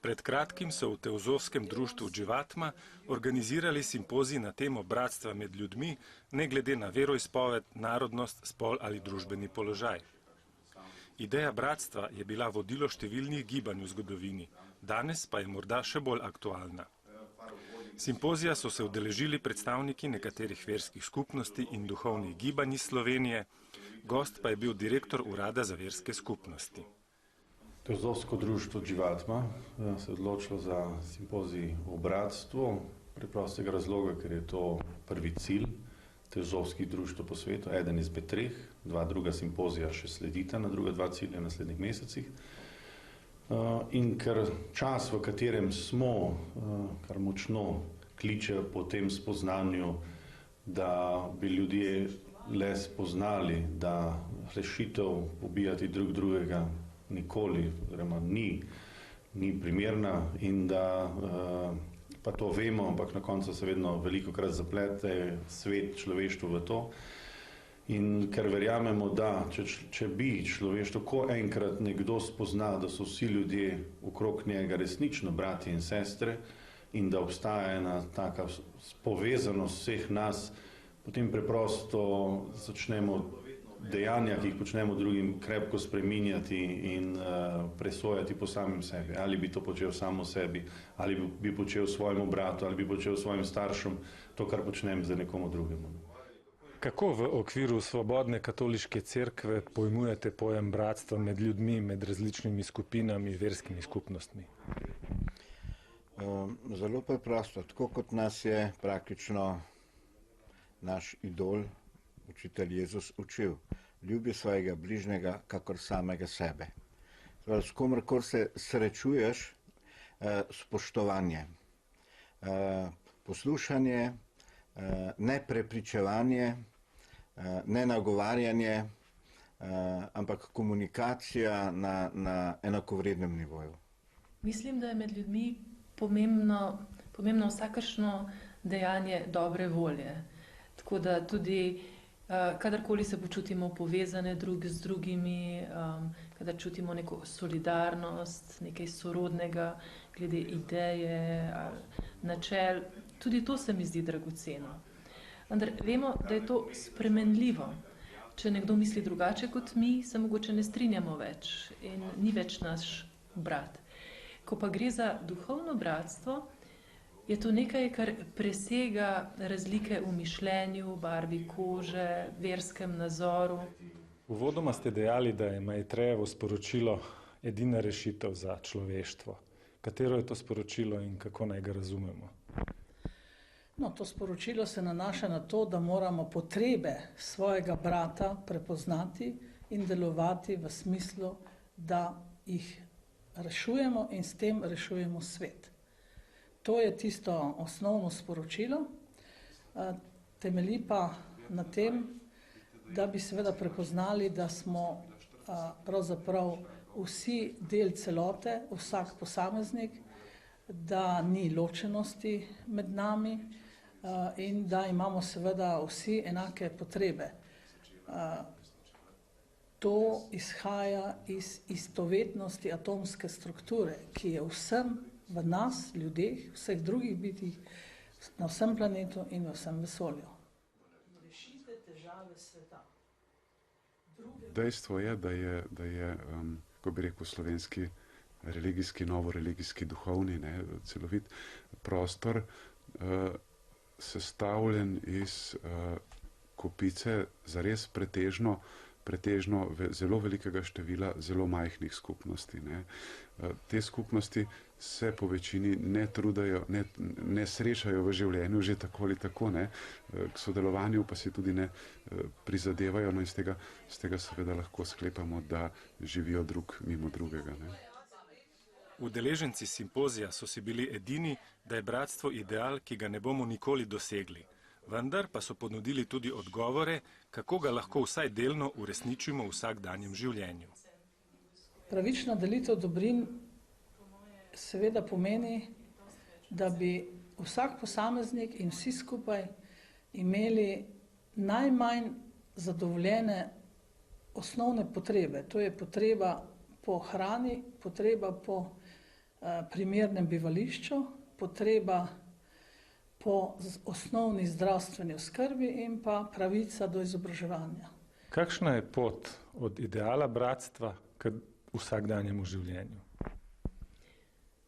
Pred kratkim so v teozofskem društvu Dživatma organizirali simpozij na temo bratstva med ljudmi, ne glede na veroizpoved, narodnost, spol ali družbeni položaj. Ideja bratstva je bila vodilo številnih gibanj v zgodovini, danes pa je morda še bolj aktualna. Simpozija so se udeležili predstavniki nekaterih verskih skupnosti in duhovnih gibanj iz Slovenije, gost pa je bil direktor Urada za verske skupnosti. Teozofsko društvo Dživatma se je odločilo za simpozij o bratstvu, preprostega razloga, ker je to prvi cilj teozofskih društv po svetu, eden izmed treh, dva druga simpozija še sledita na druga dva cilja v naslednjih mesecih. In ker čas, v katerem smo, kar močno kliče po tem spoznanju, da bi ljudje le spoznali, da rešitev pobijati drug drugega nikoli, oziroma ni primerna in da pa to vemo, ampak na koncu se vedno velikokrat zaplete svet, človeštvo v to. In ker verjamemo, da če bi človeštvo, ko enkrat nekdo spozna, da so vsi ljudje okrog njega resnično bratje in sestre in da obstaja ena taka povezanost vseh nas, potem preprosto začnemo dejanja, ki jih počnemo drugim, krepko spreminjati in presojati po samem sebi. Ali bi to počel samo sebi, ali bi počel svojemu bratu, ali bi počel svojim staršem to, kar počnem za nekomu drugemu. Kako v okviru Svobodne katoliške cerkve pojmujete pojem bratstva med ljudmi, med različnimi skupinami, verskimi skupnostmi? Zelo preprosto. Tako kot nas je praktično naš idol, učitelj Jezus učil. Ljubi svojega bližnjega kakor samega sebe. S komerkoli se srečuješ, spoštovanje, poslušanje, ne prepričevanje, ne nagovarjanje, ampak komunikacija na enakovrednem nivoju. Mislim, da je med ljudmi pomembno vsakršno dejanje dobre volje. Tako da tudi kadarkoli se počutimo povezane drug z drugimi, kadar čutimo neko solidarnost, nekaj sorodnega glede ideje, načel, tudi to se mi zdi dragoceno. Vendar vemo, da je to spremenljivo. Če nekdo misli drugače kot mi, se mogoče ne strinjamo več in ni več naš brat. Ko pa gre za duhovno bratstvo, je to nekaj, kar presega razlike v mišljenju, barvi kože, verskem nazoru. Uvodoma ste dejali, da je Maitrejevo sporočilo edina rešitev za človeštvo. Katero je to sporočilo in kako naj ga razumemo? No, to sporočilo se nanaša na to, da moramo potrebe svojega brata prepoznati in delovati v smislu, da jih rešujemo in s tem rešujemo svet. To je tisto osnovno sporočilo, temelji pa na tem, da bi seveda prepoznali, da smo pravzaprav vsi del celote, vsak posameznik, da ni ločenosti med nami in da imamo seveda vsi enake potrebe. To izhaja iz istovetnosti atomske strukture, ki je vsem v nas, ljudeh, vseh drugih bitih, na vsem planetu in v vsem vesolju. Rešite težave sveta. Dejstvo je, da je, ko bi rekel slovenski religijski, novoreligijski, duhovni, celovit prostor sestavljen iz kopice zares pretežno zelo velikega števila zelo majhnih skupnosti. Te skupnosti se po večini ne trudajo, ne srečajo v življenju že tako ali tako, k sodelovanju pa si tudi ne prizadevajo, no iz tega seveda lahko sklepamo, da živijo drug mimo drugega. Udeleženci simpozija so si bili edini, da je bratstvo ideal, ki ga ne bomo nikoli dosegli. Vendar pa so ponudili tudi odgovore, kako ga lahko vsaj delno uresničimo v vsakdanjem življenju. Pravična delitev dobrin seveda pomeni, da bi vsak posameznik in vsi skupaj imeli najmanj zadovoljene osnovne potrebe. To je potreba po hrani, potreba po primernem bivališču, potreba po osnovni zdravstveni oskrbi in pa pravica do izobraževanja. Kakšna je pot od ideala bratstva k vsakdanjemu življenju?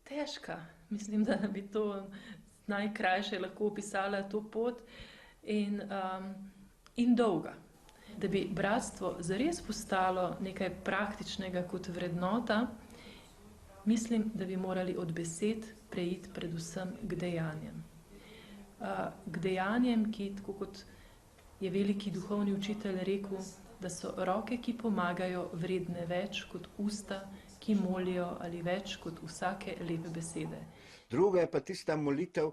Težka. Mislim, da bi to najkrajše lahko opisala to pot in dolga. Da bi bratstvo zares postalo nekaj praktičnega kot vrednota, mislim, da bi morali od besed preiti predvsem k dejanjem. K dejanjem, ki, tako kot je veliki duhovni učitelj rekel, da so roke, ki pomagajo, vredne več kot usta, ki molijo, ali več kot vsake lepe besede. Druga je pa tista molitev,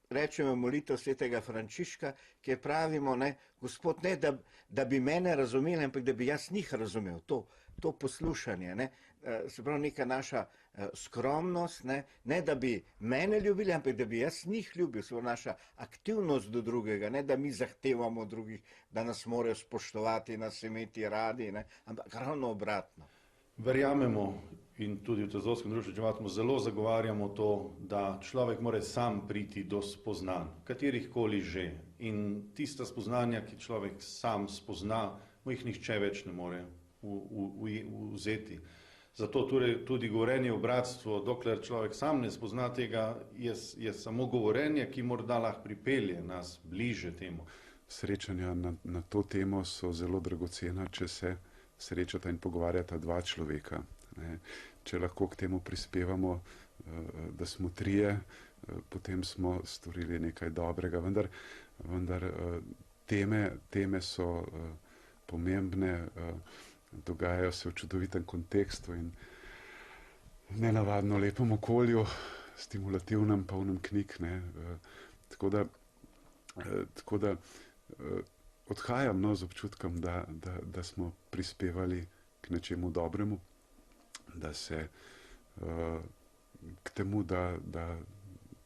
rečemo molitev svetega Frančiška, kjer pravimo, ne, Gospod, ne da bi mene razumeli, ampak da bi jaz njih razumel, to poslušanje, ne, se pravi neka naša skromnost, ne da bi mene ljubili, ampak da bi jaz njih ljubil, se pravi naša aktivnost do drugega, ne da mi zahtevamo drugih, da nas morajo spoštovati, nas imeti radi, ne, ampak ravno obratno. Verjamemo in tudi v Teozofskem društvu Dživatma zelo zagovarjamo to, da človek mora sam priti do spoznanj, katerihkoli že. In tista spoznanja, ki človek sam spozna, mu jih nihče več ne more vzeti. Zato tudi govorenje o bratstvu, dokler človek sam ne spozna tega, je samo govorenje, ki morda lahko pripelje nas bliže temu. Srečanja na to temo so zelo dragocena, če se srečata in pogovarjata dva človeka. Če lahko k temu prispevamo, da smo trije, potem smo storili nekaj dobrega. Vendar teme so pomembne, dogajajo se v čudovitem kontekstu in nenavadno lepem okolju, stimulativnem, polnem knjig. Tako da odhajam z občutkom, da smo prispevali k nečemu dobremu, da se k temu, da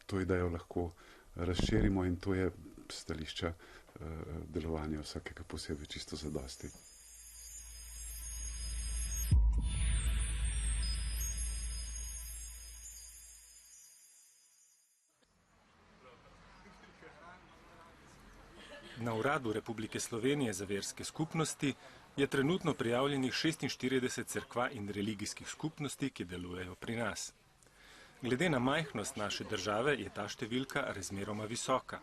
to idejo lahko razširimo, in to je stališča delovanja vsakega posebej čisto zadosti. Na Uradu Republike Slovenije za verske skupnosti je trenutno prijavljenih 46 cerkva in religijskih skupnosti, ki delujejo pri nas. Glede na majhnost naše države je ta številka razmeroma visoka.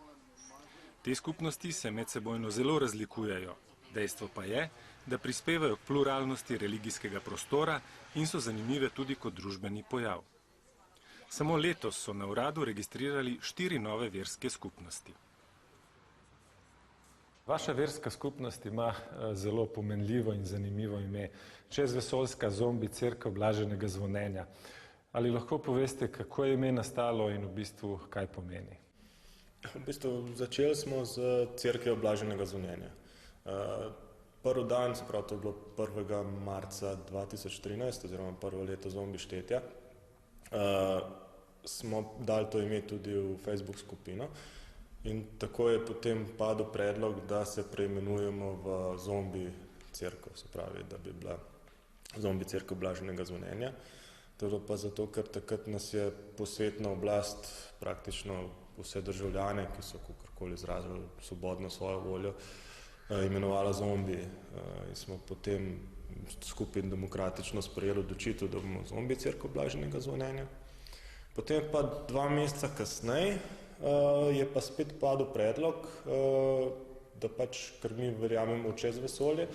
Te skupnosti se medsebojno zelo razlikujejo. Dejstvo pa je, da prispevajo k pluralnosti religijskega prostora in so zanimive tudi kot družbeni pojav. Samo letos so na uradu registrirali 4 nove verske skupnosti. Vaša verska skupnost ima zelo pomenljivo in zanimivo ime. Čezvesoljska zombi cerkev blaženega zvonjenja. Ali lahko poveste, kako je ime nastalo in v bistvu kaj pomeni? V bistvu začeli smo z cerkev blaženega zvonjenja. Prvi dan, se pravi, to je bilo 1. marca 2013, oziroma prvo leto zombi štetja, smo dali to ime tudi v Facebook skupino. In tako je potem padel predlog, da se preimenujemo v zombi cerkev, se pravi, da bi bila zombi cerkev blaženega zvonjenja. To je pa zato, ker takrat nas je posvetna oblast, praktično vse državljane, ki so kakorkoli izrazili svobodno svojo voljo, imenovala zombi. In smo potem skupaj demokratično sprejeli odločitev, da bomo zombi cerkev blaženega zvonjenja. Potem pa 2 meseca kasneje je pa spet padel predlog, da pač, ker mi verjamemo v čezvesolje,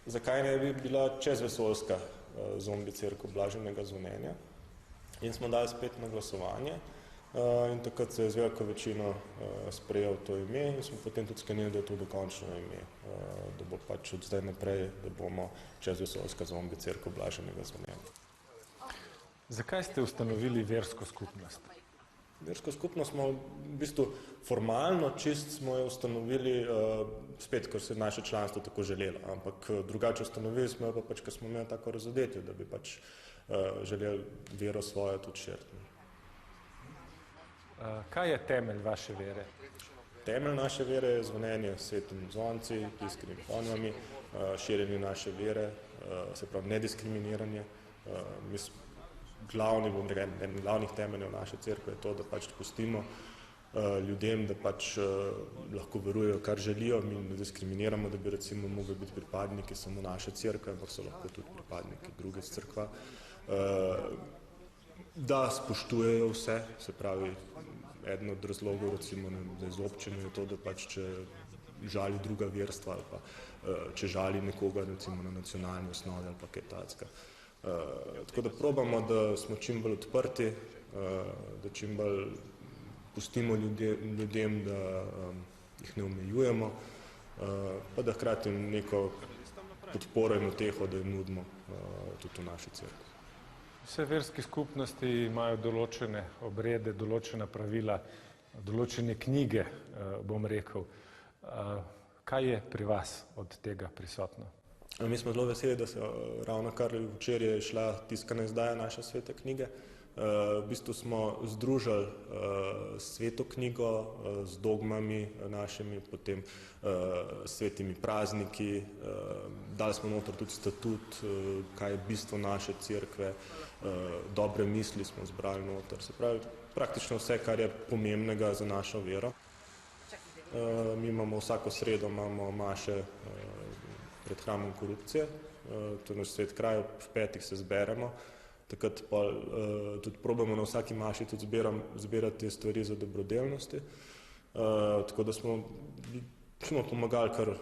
zakaj ne bi bila čezvesoljska zombi cerkev blaženega zvonjenja. In smo dali spet na glasovanje in takrat se je z veliko večino sprejel to ime in smo potem tudi sklenili, da je to dokončno ime, da bo pač od zdaj naprej, da bomo čezvesoljska zombi cerkev blaženega zvonjenja. Zakaj ste ustanovili versko skupnost? Versko skupnost smo v bistvu formalno čist smo jo ustanovili spet, ker se je naše članstvo tako želelo, ampak drugače ustanovili smo jo pa pač, ker smo imeli tako razodetje, da bi pač želeli vero svojo tudi širiti. Kaj je temelj vaše vere? Temelj naše vere je zvonjenje s svetim zvonci, iskrenimi ponvami, širjenje naše vere, se pravi nediskriminiranje. eden glavnih temeljev naše cerkve je to, da pač pustimo ljudem, da pač lahko verujejo, kar želijo. Mi ne diskriminiramo, da bi recimo mogli biti pripadniki samo naše cerkve, ampak so lahko tudi pripadniki druge cerkva. Da spoštujejo vse, se pravi, eden od razlogov recimo za izobčenje je to, da pač če žali druga verstva ali pa če žali nekoga recimo na nacionalni osnovi ali pa kaj takega. Tako da probamo, da smo čim bolj odprti, da čim bolj pustimo ljudem, da jih ne omejujemo, pa da hkrati neko podporo in uteho, da jim nudimo tudi v naši cerkvi. Vse verske skupnosti imajo določene obrede, določena pravila, določene knjige, bom rekel. Kaj je pri vas od tega prisotno? Mi smo zelo veseli, da se ravno kar včeraj je šla tiskana izdaja naše svete knjige. V bistvu smo združili sveto knjigo z dogmami našimi, potem svetimi prazniki, dali smo noter tudi statut, kaj je bistvo naše cerkve, dobre misli smo zbrali noter, se pravi praktično vse, kar je pomembnega za našo vero. Mi imamo vsako sredo maše pred hramom korupcije, to je naš svet kraj, ob 5. se zberemo, takrat pa tudi probamo na vsaki maši tudi zbirati te stvari za dobrodelnosti, tako da smo pomagali kar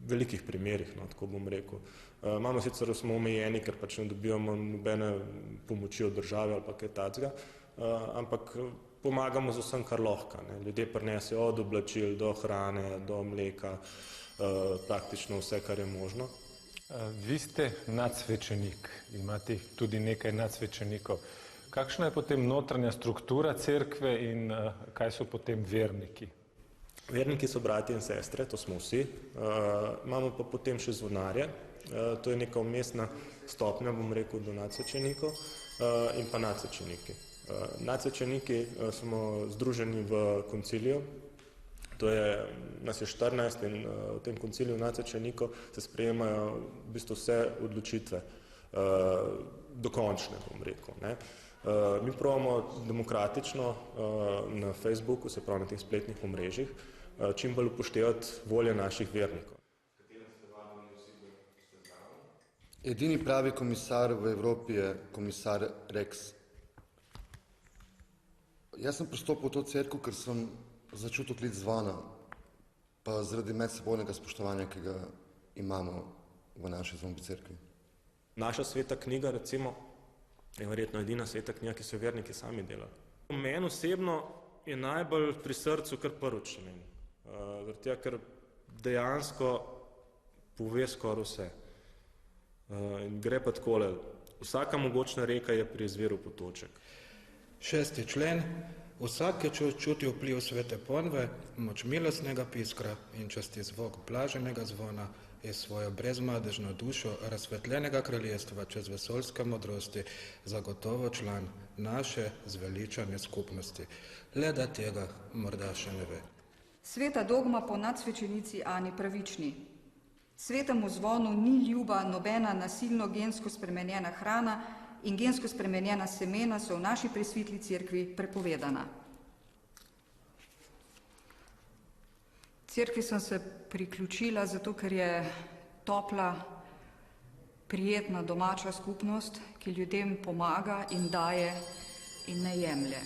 velikih primerih, no, tako bom rekel. Imamo sicer, smo omejeni, ker pač ne dobivamo nobene pomoči od države ali pa kaj takega, ampak pomagamo z vsem, kar lahko. Ljudje prinesejo od oblačil do hrane, do mleka, praktično vse, kar je možno. Vi ste nadsvečenik, imate tudi nekaj nadsvečenikov. Kakšna je potem notranja struktura cerkve in kaj so potem verniki? Verniki so bratje in sestre, to smo vsi. Imamo pa potem še zvonarje, to je neka umestna stopnja, bom rekel, do nadsvečenikov in pa nadsvečeniki. Nadsvečeniki smo združeni v konciliju, nas je 14 in v tem konciliju nadsvečenikov se sprejemajo v bistvu vse odločitve, dokončne, bom rekel. Mi probamo demokratično na Facebooku, se pravi na teh spletnih omrežjih, čim bolj upoštevati volje naših vernikov. Edini pravi komisar v Evropi je komisar Rex. Jaz sem pristopil v to cerkev, ker sem začutil klic zvona, pa zaradi medsebojnega spoštovanja, ki ga imamo v naši zombi cerkvi. Naša sveta knjiga, recimo, je verjetno edina sveta knjiga, ki so verniki sami delali. Meni osebno je najbolj pri srcu kar prvi člen, zaradi tega, ker dejansko pove skoraj vse. In gre pa takole, vsaka mogočna reka je pri izviru potoček. 6. člen. Vsak, ki čuti vpliv svete ponve, moč milostnega piskra in časti zvok blaženega zvona je svojo brezmadežno dušo razsvetljenega kraljestva čez vesoljske modrosti zagotovo član naše zveličane skupnosti. Le da tega morda še ne ve. Sveta dogma po nadsvečenici Ani Pravični. Svetemu zvonu ni ljuba nobena nasilno gensko spremenjena hrana in gensko spremenjena semena so v naši presvetli cerkvi prepovedana. Cerkvi sem se priključila zato, ker je topla, prijetna domača skupnost, ki ljudem pomaga in daje in ne jemlje.